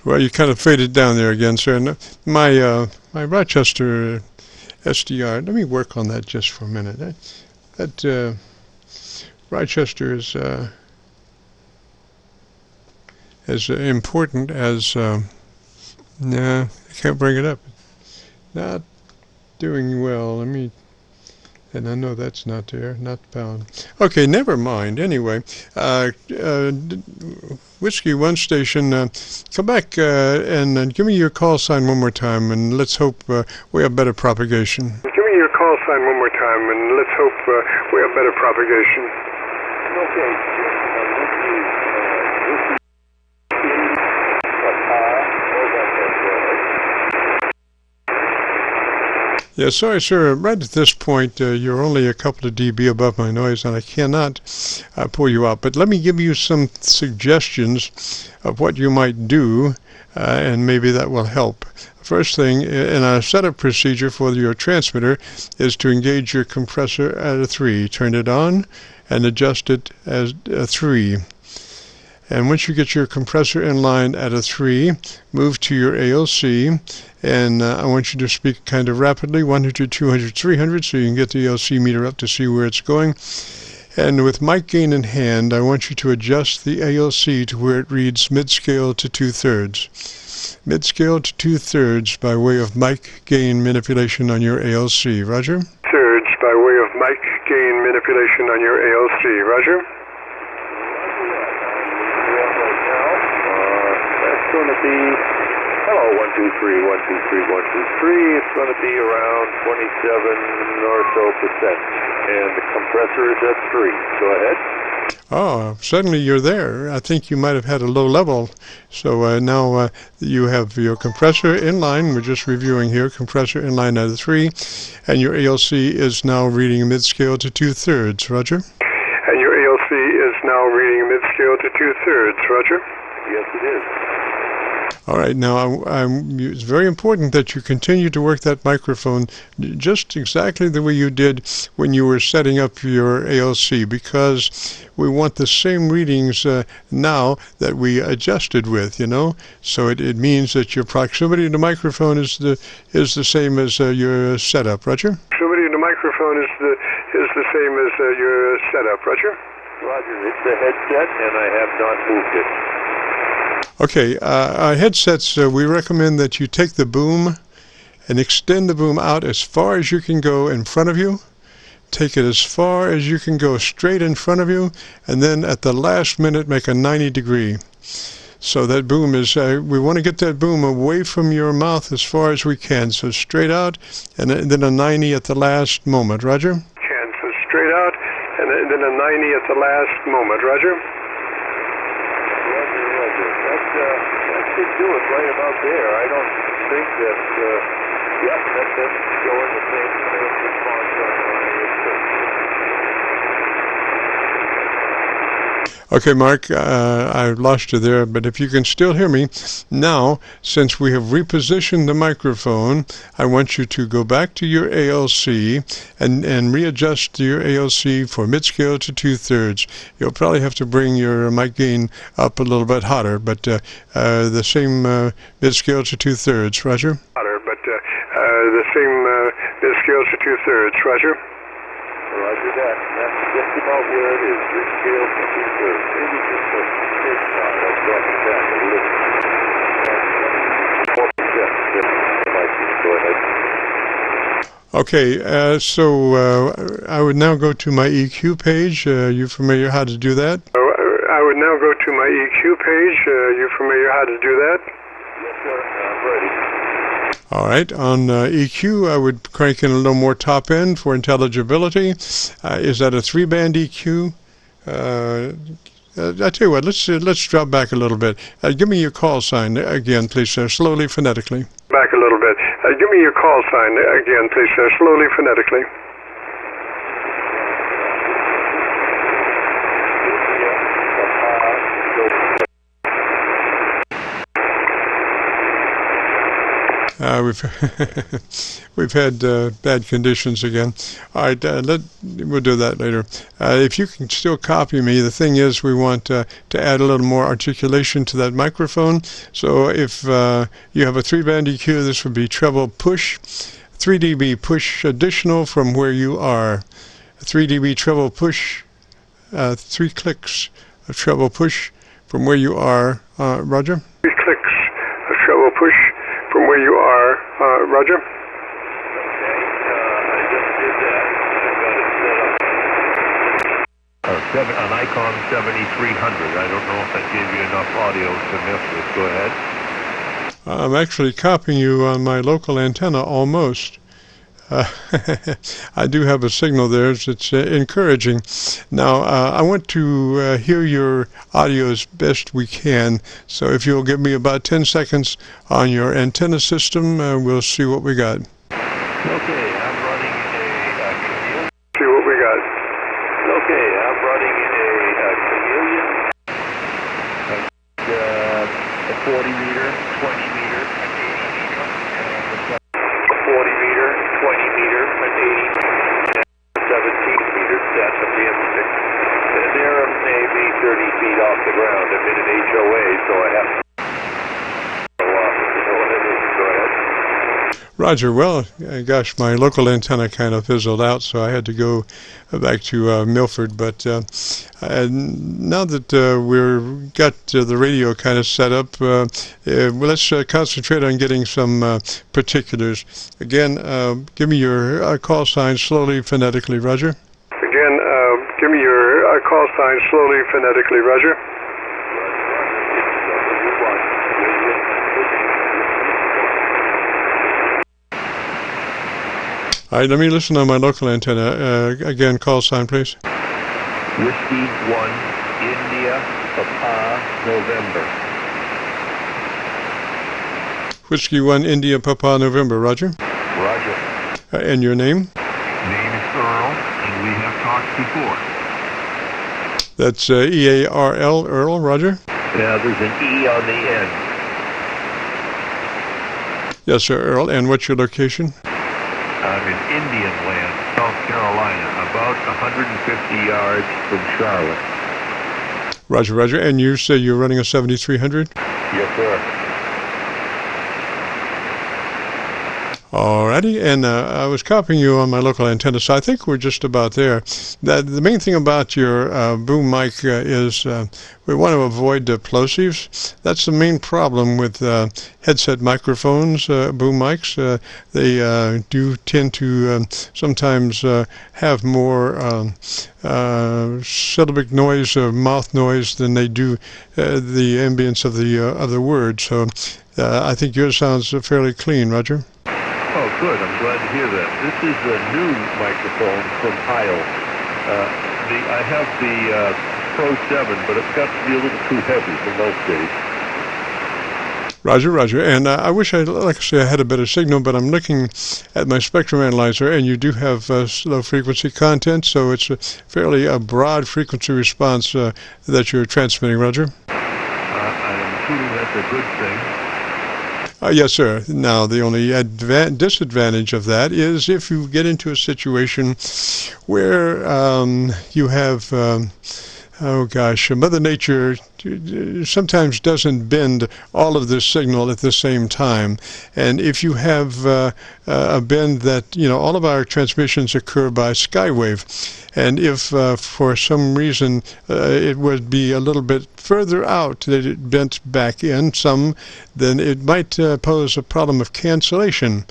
Well, you kind of faded down there again, sir. And my Rochester SDR, let me work on that just for a minute. That Rochester is as important as, nah, I can't bring it up. Not doing well. And I know that's not there, not found. Okay, never mind. Anyway, Whiskey One Station, come back and give me your call sign one more time, and let's hope we have better propagation. Give me your call sign one more time, and let's hope we have better propagation. Okay. Yeah, sorry, sir. Right at this point, you're only a couple of dB above my noise, and I cannot pull you out. But let me give you some suggestions of what you might do, and maybe that will help. First thing in our setup procedure for your transmitter is to engage your compressor at a 3. Turn it on and adjust it as a 3. And once you get your compressor in line at a 3, move to your ALC, and I want you to speak kind of rapidly, 100, 200, 300, so you can get the ALC meter up to see where it's going. And with mic gain in hand, I want you to adjust the ALC to where it reads mid-scale to 2/3. Mid-scale to 2/3 by way of mic gain manipulation on your ALC. Roger? Thirds by way of mic gain manipulation on your ALC. Roger? It's going to be, hello, 1, 2, 3, 1, 2, 3, 1, 2, 3. It's going to be around 27 or so %. And the compressor is at 3. Go ahead. Oh, suddenly you're there. I think you might have had a low level. So now you have your compressor in line. We're just reviewing here. Compressor in line at a 3. And your ALC is now reading mid-scale to 2/3. Roger? And your ALC is now reading mid-scale to 2/3. Roger? Yes, it is. All right, now it's very important that you continue to work that microphone just exactly the way you did when you were setting up your ALC, because we want the same readings now that we adjusted with, you know. So it means that your proximity to the microphone is the same as your setup. Roger? Proximity to the microphone is the same as your setup. Roger? Roger, it's a headset, and I have not moved it. Okay, headsets, we recommend that you take the boom and extend the boom out as far as you can go in front of you. Take it as far as you can go straight in front of you, and then at the last minute make a 90-degree. So that boom is, we want to get that boom away from your mouth as far as we can. So straight out, and then a 90 at the last moment. Roger? So straight out, and then a 90 at the last moment. Roger? That should do it right about there. I don't think that, yep, that's showing the same kind of response on my. Okay, Mark, I lost you there, but if you can still hear me, now, since we have repositioned the microphone, I want you to go back to your ALC and readjust your ALC for mid-scale to 2/3. You'll probably have to bring your mic gain up a little bit hotter, but the same mid-scale to 2/3. Roger? Hotter, but the same mid-scale to 2/3. Roger? Roger that. That's just about where it is. Mid-scale to 2/3. Maybe just a bit high. I'll drop it back a little. 4%. Go ahead. Okay, so I would now go to my EQ page. You familiar how to do that? I would now go to my EQ page. You familiar how to do that? Yes, sir. I'm ready. All right, on EQ, I would crank in a little more top end for intelligibility. Is that a 3-band EQ? I tell you what, let's drop back a little bit. Give me your call sign again, please, sir, slowly, phonetically. Back a little bit. Give me your call sign again, please, sir, slowly, phonetically. We've had bad conditions again. All right, we'll do that later. If you can still copy me, the thing is we want to add a little more articulation to that microphone. So if you have a 3-band EQ, this would be treble push, 3 dB push additional from where you are. 3 dB treble push, 3 clicks of treble push from where you are. Roger? 3 clicks of treble push from where you are. Roger? Okay, I just did that. I got it set up. An Icon 7300. I don't know if that gave you enough audio to mess with. Go ahead. I'm actually copying you on my local antenna almost. I do have a signal there. It's encouraging. Now, I want to hear your audio as best we can. So if you'll give me about 10 seconds on your antenna system, we'll see what we got. Okay, I'm running a See what we got. Okay, I'm running a chameleon. A 40 meter, 20 meter, an 80 meter. A 40 meter, 20 meter, an 80 meter, 17 meters. That's a PM6. And they're maybe 30 feet off the ground. I'm in an HOA, so I have to go off. You know what I mean? Go ahead. Roger. Well, gosh, my local antenna kind of fizzled out, so I had to go back to Milford. But now that we've got the radio kind of set up, let's concentrate on getting some particulars. Again, give me your call sign slowly, phonetically, Roger. Again, give me your call sign slowly, phonetically. Roger? All right, let me listen on my local antenna. Again, call sign, please. Whiskey 1, India, Papa, November. Whiskey 1, India, Papa, November. Roger. Roger. And your name? Name is Earl, and we have talked before. That's EARL, Earl. Roger. Yeah, there's an E on the end. Yes, sir, Earl. And what's your location? I'm in Indian Land, South Carolina, about 150 yards from Charlotte. Roger, Roger. And you say you're running a 7300? Yes, sir. Alrighty, and I was copying you on my local antenna, so I think we're just about there. The main thing about your boom mic is we want to avoid plosives. That's the main problem with headset microphones, boom mics. They do tend to sometimes have more syllabic noise or mouth noise than they do the ambience of the word. So I think yours sounds fairly clean, Roger. Oh, good. I'm glad to hear that. This is a new microphone from Heil. I have the Pro 7, but it's got to be a little too heavy for most days. Roger, Roger. And I wish I had a better signal, but I'm looking at my spectrum analyzer, and you do have low frequency content, so it's a fairly broad frequency response that you're transmitting, Roger. I'm assuming that's a good thing. Yes, sir. Now, the only disadvantage of that is if you get into a situation where you have, Mother Nature sometimes doesn't bend all of this signal at the same time. And if you have a bend that, all of our transmissions occur by skywave. And if for some reason it would be a little bit further out that it bent back in some, then it might pose a problem of cancellation.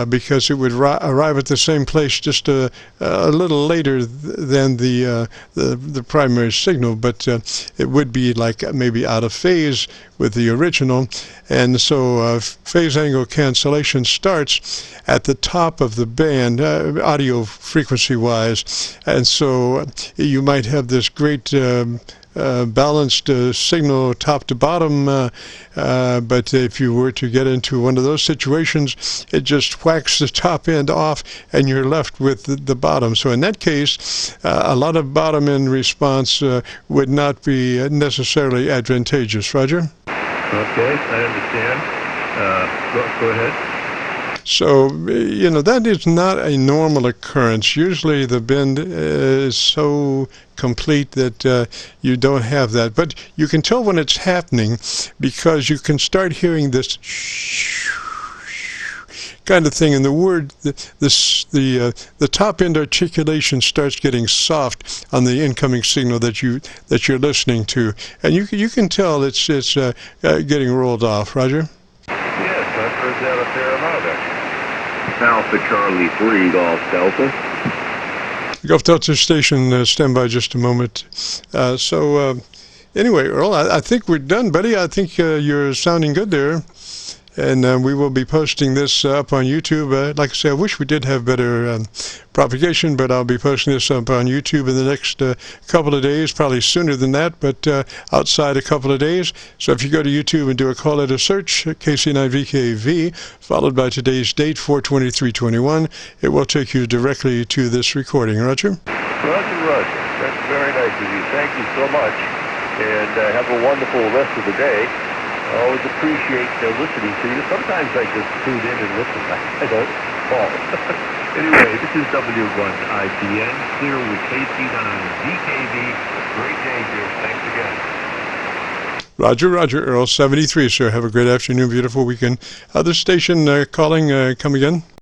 Because it would arrive at the same place just a little later than the primary signal, but it would be like maybe out of phase with the original, and so phase angle cancellation starts at the top of the band, audio frequency-wise, and so you might have this great balanced signal top to bottom, but if you were to get into one of those situations, it just whacks the top end off and you're left with the bottom. So in that case, a lot of bottom end response would not be necessarily advantageous. Roger? Okay, I understand. Go ahead. So, that is not a normal occurrence. Usually the bend is so complete that you don't have that. But you can tell when it's happening because you can start hearing this kind of thing, and the top end articulation starts getting soft on the incoming signal that you're listening to, and you can tell it's getting rolled off. Roger. Yes, I've heard that a fair amount, actually. Alpha Charlie 3, Golf Delta. Golf Delta station, stand by just a moment. Anyway, Earl, I think we're done, buddy. I think you're sounding good there. And we will be posting this up on YouTube. Like I say, I wish we did have better propagation, but I'll be posting this up on YouTube in the next couple of days, probably sooner than that, but outside a couple of days. So if you go to YouTube and do a call letter search, KC9VKV, followed by today's date, 4/23/21, it will take you directly to this recording. Roger? Roger. That's very nice of you. Thank you so much. And have a wonderful rest of the day. I always appreciate listening to you. Sometimes I just tune in and listen. I don't call. Anyway, this is W1IPN, clear with KC9VKV. Great day, dear. Thanks again. Roger, Earl, 73, sir. Have a great afternoon, beautiful weekend. Other station calling, come again.